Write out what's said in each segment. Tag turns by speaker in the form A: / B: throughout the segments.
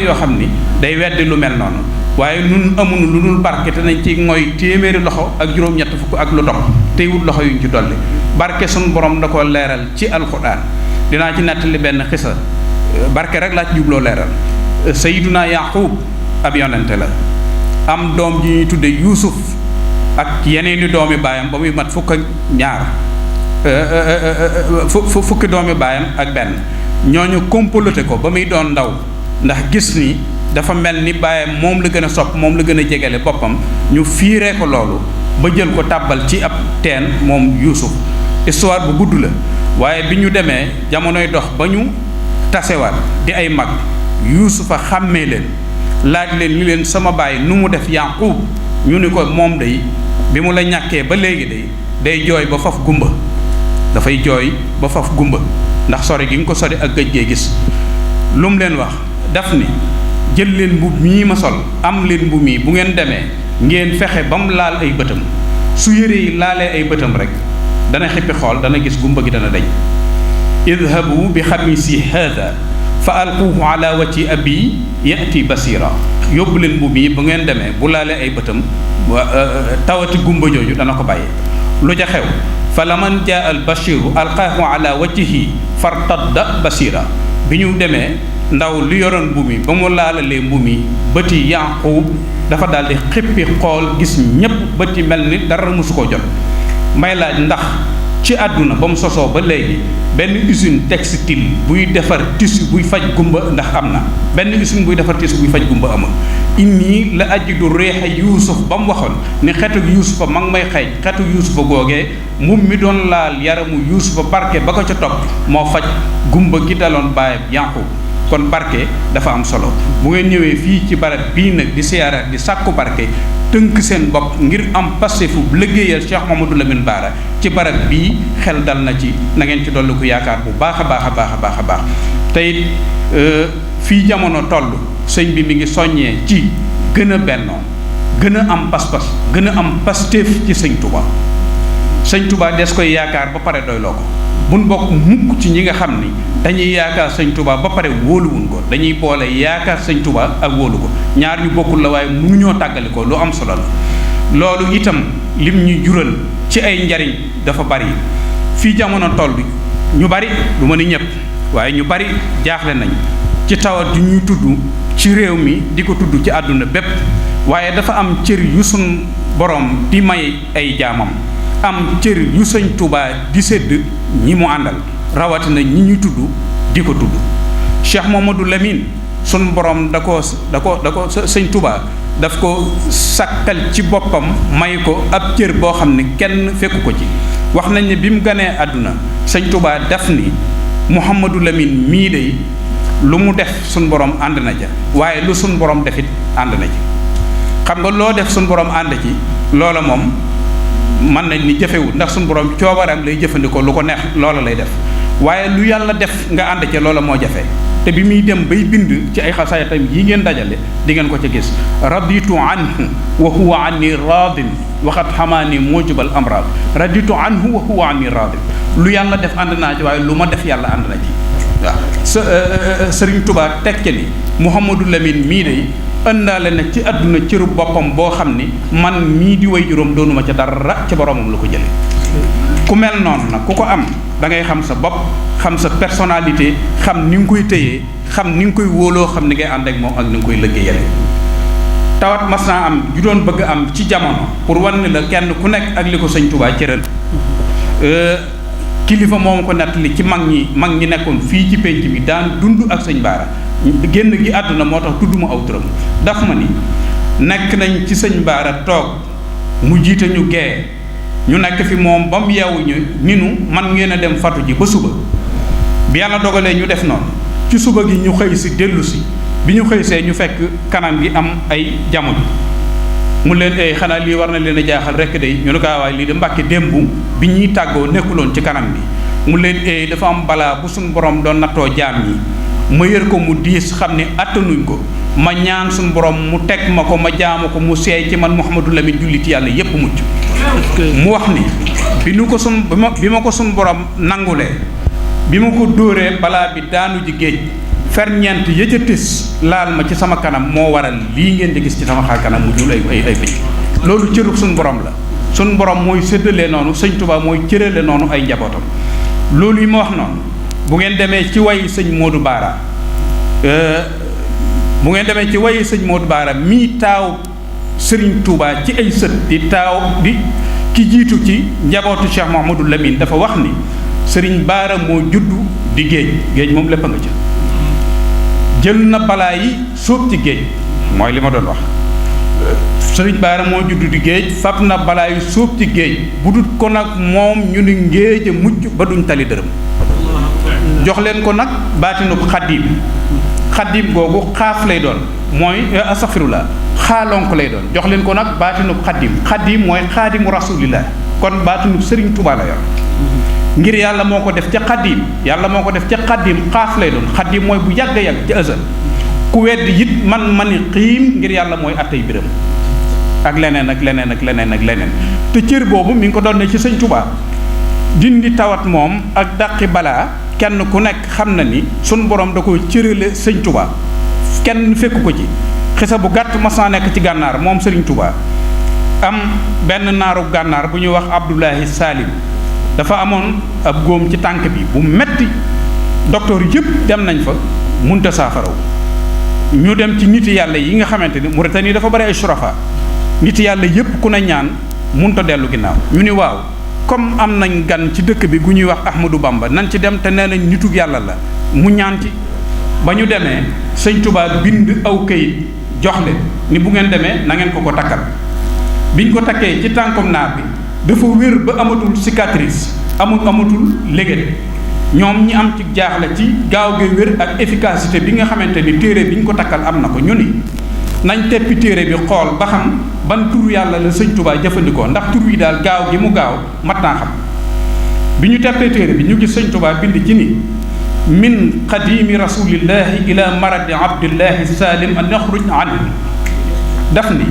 A: yoo xam ni day weddi lu mel noonu waaye nun amuñu lu dul barke te nañ ci mooy téeméeri loxo ak juróom-ñett fukk ak lu topp tey wut loxo yuñ ci dolli barke suñu borom da ko leeral ci alxuraan dinaa ci nettali benn xisa barke rek laa ci jubloo leeral Sayyiduna Yaqub ab yonente la am doom ji ñuy tudde Yuusuf ak yeneeni doomi baayam ba muy mat fukk ak ñaar fukki doomi baayam ak benn ñooñu comploté ko ba muy doon ndaw ndax gis ni dafa mel ni baayam moom la gën a sopp moom la gën a jegele boppam ñu fiiree ko loolu ba jël ko tàbbal ci ab teen moom Yuusuf histoire bu gudd la waaye bi ñu demee jamonoy dox ba ñu tasewaat di ay mag Yuusufa xàmmee leen laaj leen li leen sama baay nu mu def Yaqub ñu ni ko moom day bi mu la ñàkkee ba léegi day jooy ba faf gumba dafay jooy ba faf gumba ndax sori gi nga ko sori ak gëj gee gis lu mu leen wax daf ni jël leen mbubb mii ma sol am leen mbubb mii bu ngeen demee ngeen fexe ba mu laal ay bëtam su yére yi laalee ay bëtam rek dana xippi xool dana gis gumba gi dana dañ idhabu bi xamisi haada fa alquhu ala wajhi abi yati basira yóbbu leen mbubb mii bu ngeen demee bu laalee ay bëtam tawati gumba jooju dana ko bàyyi lu ja xew fa laman jaa al bashiru alqaahu ala wajhihi fartadda basira bi ñu demee ndaw li yoroon mbubb mi ba mu laalalee mbubb mi bëti Yaqub dafa daldi xippi xool gis ñépp bëti mel ni dara mosu ko jot may laaj ndax ci àdduna ba mu sosoo ba léegi benn usine textile buy defar tissu buy faj gumba ndax am na benn usine buy defar tissu buy faj gumba amul inni la ajidu reexa Yuusuf ba mu waxoon ni xetu Yuusufa ma ngi may xeeñ xetu Yuusufa googee moom mi doon laal yaramu Yuusufa barke ba ko ca topp moo faj gumba gi daloon baayam Yaqub kon barke dafa am solo bu ngeen ñëwee fii ci barab bii nag di siyaara di sàkku barke tënk seen bopp ngir am pastefu liggéeyal Cheikh Mamadou Lamine Bara ci barab bii xel dal na ci na ngeen ci dolli ko yaakaar bu baax a baax a baax a baax a baax te it fii jamono toll sëñ bi mi ngi soññee ci gën a bennoo gën a am pas-pas gën a am pastef ci sëñ Touba sëñ Touba des koy yaakaar ba pare doyloo ko buñ bokk mukk ci ñi nga xam ni dañuy yaakaar sëñ Touba ba pare wóoluwuñ ko dañuy boole yaakaar sëñ Touba ak wóolu ko ñaar ñu bokkul la waaye mënuñoo tàggali ko lu am solo la loolu itam lim ñu jural ci ay njariñ dafa bari fii jamono toll ñu bari du ma ni ñëpp waaye ñu bari jaaxle nañ ci tawat ju ñuy tudd ci réew mi di ko tudd ci àdduna bépp waaye dafa am cër yu sun borom di may ay jaamam am cër yu sëñ Touba di sédd ñi mu àndal rawatina ñi ñu tudd di ko tudd Cheikh Mamadou Lamine sun borom da ko sëñ Touba daf ko sàkkal ci boppam may ko ab cër boo xam ne kenn fekku ko ci wax nañ ne bi mu ganee àdduna sëñ Touba def ni Mouhamadou Lamine mii de lu mu def sun borom ànd na ca waaye lu sun borom defit ànd na ci xam nga loo def sun borom ànd ci loola moom mën nañ ni jëfewul ndax suñu borom coobareem lay jëfandikoo lu ko neex loola lay def waaye lu yàlla def nga ànd ca loola moo jafe te bi muy dem bay bind ci ay xasaayatam yi ngeen dajale di ngeen ko ca gis raditu anhu wa huwa anni radin waxat xamaani mujibal amrad raditu anhu wa huwa anni radin lu yàlla def ànd naa ci waaye lu ma def yàlla ànd na ci waaw Sëriñ Tuubaa teg ca ni Mouhamadou Lamine mii de ëndaale nag ci àdduna cëru boppam boo xam ni man mii di way juróom doonuma ca dara ci boromam la ko jële ku mel noonu nag ku ko am da ngay xam sa bopp xam sa personnalité xam ni nga koy téyee xam ni nga koy wóoloo xam ni ngay ànd ak moom ak ni nga koy liggéeyale tawat mas naa am ju doon bëgg am ci jamono pour wan ni la kenn ku nekk ak li ko sëñ Touba cëral kilifa moom ko nettali ci mag ñi nekkoon fii ci penc bi daan dund ak sëñ Bara génn gi àdduna moo tax tudd mu aw turam daf ma ni nekk nañ ci sëñ Bara toog mu jiite ñu gee ñu nekk fi moom ba mu yeewu ñu ni nu man ngeen a dem fatu ji ba suba bi yàlla dogalee ñu def noonu ci suba gi ñu xëy si dellu si bi ñu xëy see ñu fekk kanam gi am ay jamono mu leen xanaa lii war na leen a jaaxal rekk day ñu ne ko waaye lii de Mbàkke démb bi ñuy tàggoo nekkuloon ci kanam bi mu leen dafa am balaa bu suñu borom doon nattoo jaam ñi ma yër ko mu diis xam ne attanuñ ko ma ñaan suñu borom mu teg ma ko ma jaamu ko mu seey ci man Mouhamadou Lamine jullit yàlla yépp mucc mu wax ni bi ma ko suñu borom nangulee bi ma ko dóoree balaa bi daanu ji géej ferñeent ya ca tis laal ma ci sama kanam moo waral lii ngeen di gis ci sama xar kanam mu jul ay bëñ loolu cërub suñ borom la suñ borom mooy séddalee noonu sëñ Tuubaa mooy cërale noonu ay njabootam loolu yi ma wax noonu bu ngeen demee ci way sëñ Modou Baara mii taaw Sëriñ Tuubaa ci ay sët di taaw di ki jiitu ci njabootu Cheikh Mouhamadou Lamine dafa wax ni Sëriñ Baara moo juddu di géej moom lépp a nga ca jël na balaa yi sóob ci géej mooy li ma doon wax Sëriñ Baara moo juddu di géej fab na balaa yi sóob ci géej bu dul ko nag moom ñu ni ngéej a mucc ba duñ tali dërëm jox leen ko nag baatinub xaddiim googu xaaf lay doon mooy astaghfirullah xaalonk lay doon jox leen ko nag baatinub xaddiim mooy xaadimu rasulillah kon baatinub Sëriñ Tuubaa la yor ngir yàlla moo ko def ca xaddiim xaaf lay doon xaddiim mooy bu yàgg ci ësal ku weddi it man ni xiim ngir yàlla mooy attey biram ak leneen te cër boobu mi ngi ko doon ne ci Sëñ Tuubaa dindi tawat moom ak dàqi balaa kenn ku nekk xam na ni sun borom da ko cërale Sëñ Tuubaa kenn fekku ko ci xisa bu gàtt mas naa nekk ci gànnaar moom Sëriñ Tuubaa am benn naaru gànnaar bu ñuy wax Abdoulahi Salim dafa amoon ab góom ci tànk bi bu metti docteur yëpp dem nañ fa munta saafaraw ñu dem ci niti yàlla yi nga xamante ni Mauritanie dafa bari ay surafa niti yàlla yëpp ku ne ñaan munta dellu ginnaaw ñu ni waaw comme am nañ gan ci dëkk bi gu ñuy wax Ahmadou Bamba nañ ci dem te nee nañ nitug yàlla la mu ñaan ci ba ñu demee Sëñ Tuubaa bind aw kayit jox leen ni bu ngeen demee na ngeen ko takkal biñ ko takkee ci tànkum naar bi dafa wér ba amatul cicatrice amatul léget ñoom ñi am ci jaaxle ci gaaw gi wér ak efficacité bi nga xamante ni téere bi ñu ko takkal am na ko ñu ni nañ teppi téere bi xool ba xam ban tur yàlla la Sëñ Tuubaa jëfandikoo ndax tur yi daal gaaw gi mu gaaw mat naa xam bi ñu teppee téere bi ñu gis Sëñ Tuubaa bind ci ni min qadimi rasulillahi ila maradi abdillahi salim an yaxruj anhu daf ni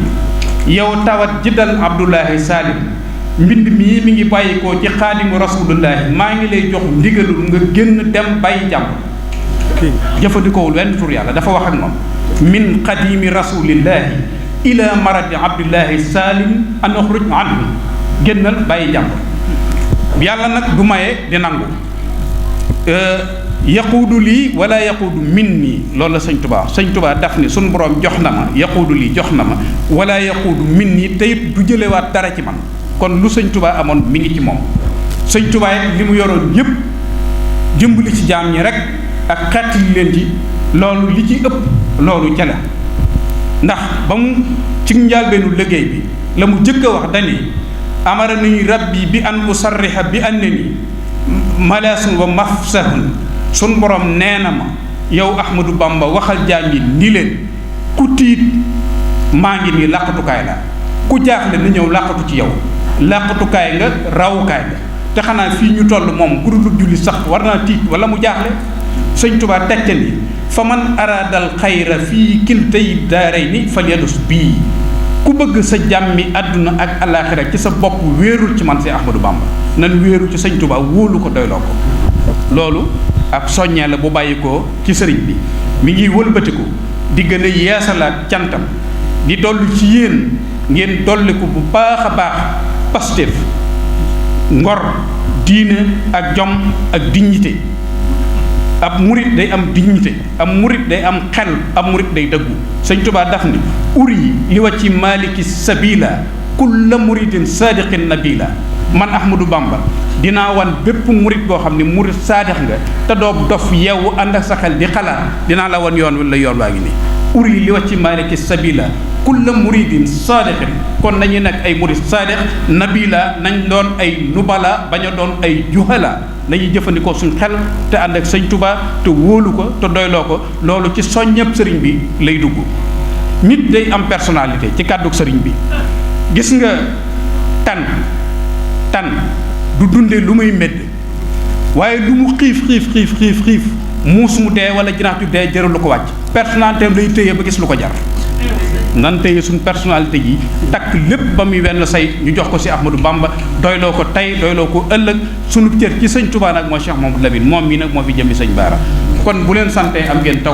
A: yow tawat ji dal Abdullahi Salim mbind mii mi ngi bàyyikoo ci xaadimu rasulillahi maa ngi lay jox ndigalul nga génn dem bàyyi jàmm jëfandikoowul wenn tur yàlla dafa wax ak moom min qadimi rasulillahi ila maradi abdillahi salim an yaxruj anhu génnal bàyyi jàmm yàlla nag du maye di nangu yaquudu lii wala yaquudu min nii loolu la Sëñ Tuubaa daf ni suñ boroom jox na ma yaquudu lii jox na ma wala yaquudu min nii teyit du jëlewaat dara ci man kon lu Sëñ Tuubaa amoon mi ngi ci moom Sëñ Tuubaa li mu yoroon yépp jëmbali ci jaam ñi rek ak xettali leen ci loolu li ci ëpp loolu ca la ndax ba mu ci njàlbeenu liggéey bi la mu jëkk a wax dani amara ni rabbi bi an usarriha bi annani malaasun wa mafsahun sun borom nee na ma yow Ahmadou Bamba waxal jaam yi ni leen ku tiit maa ngi nii làqatukaay la ku jaaxle na ñëw làqatu ci yow làqatukaay nga rawukaay nga te xanaa fii ñu toll moom ku dul julli sax war naa tiit wala mu jaaxle Sëñ Tuubaa tegte ni fa man araadal xayra fii kiltay daarayni falyadus bii ku bëgg sa jàmmi àdduna ak alaaxira ci sa bopp wéerul ci man si Ahmadou Bamba nan wéeru ci Sëñ Tuubaa wóolu ko doyloo ko loolu ab soññee la bu bàyyi ko ci sëriñ bi mi ngi wëlbatiku di gën a yeesalaat cantam di dollu ci yéen ngeen dolliku bu baax a baax Pastef ngor diine ak jom ak dignité ab murit day am dignité ab murit day am xel ab murit day dëggu Sëñ Tuubaa daf ni uri li wa ci maliki sabila kulla muridin sadiqin nabila man Ahmadou Bamba dinaa wan bépp murit boo xam ne murit saadix nga te doo dof yeewu ànd ak sa xel di xalaat dinaa la wan yoon wala yoon waa ngi nii uri li wa ci maliki sabila kulla muridin saadixin kon nañu nekk ay murid saadix nabila nañ doon ay nubala bañ a doon ay juhala nañuy jëfandikoo suñ xel te ànd ak Sëñ Tuubaa te wóolu ko te doyloo ko loolu ci soññab sëriñ bi lay dugg nit day am personnalité ci kàddug sëriñ bi gis nga tan du dundee lu muy medd waaye lu mu xiif muus mu dee wala jinax ju dee jëral lu ko wàcc personnalité lay téye ba gis lu ko jar nan téye suñ personnalité yi takk lépp ba muy wenn say ñu jox ko si Ahmadou Bamba doyloo ko tey doyloo ko ëllëg sunu cër ci Sëñ Tuubaa nag moo Cheikh Mamadou Lamine moom mii nag moo fi jëmmi Sëñ Baara kon bu leen santee am ngeen taw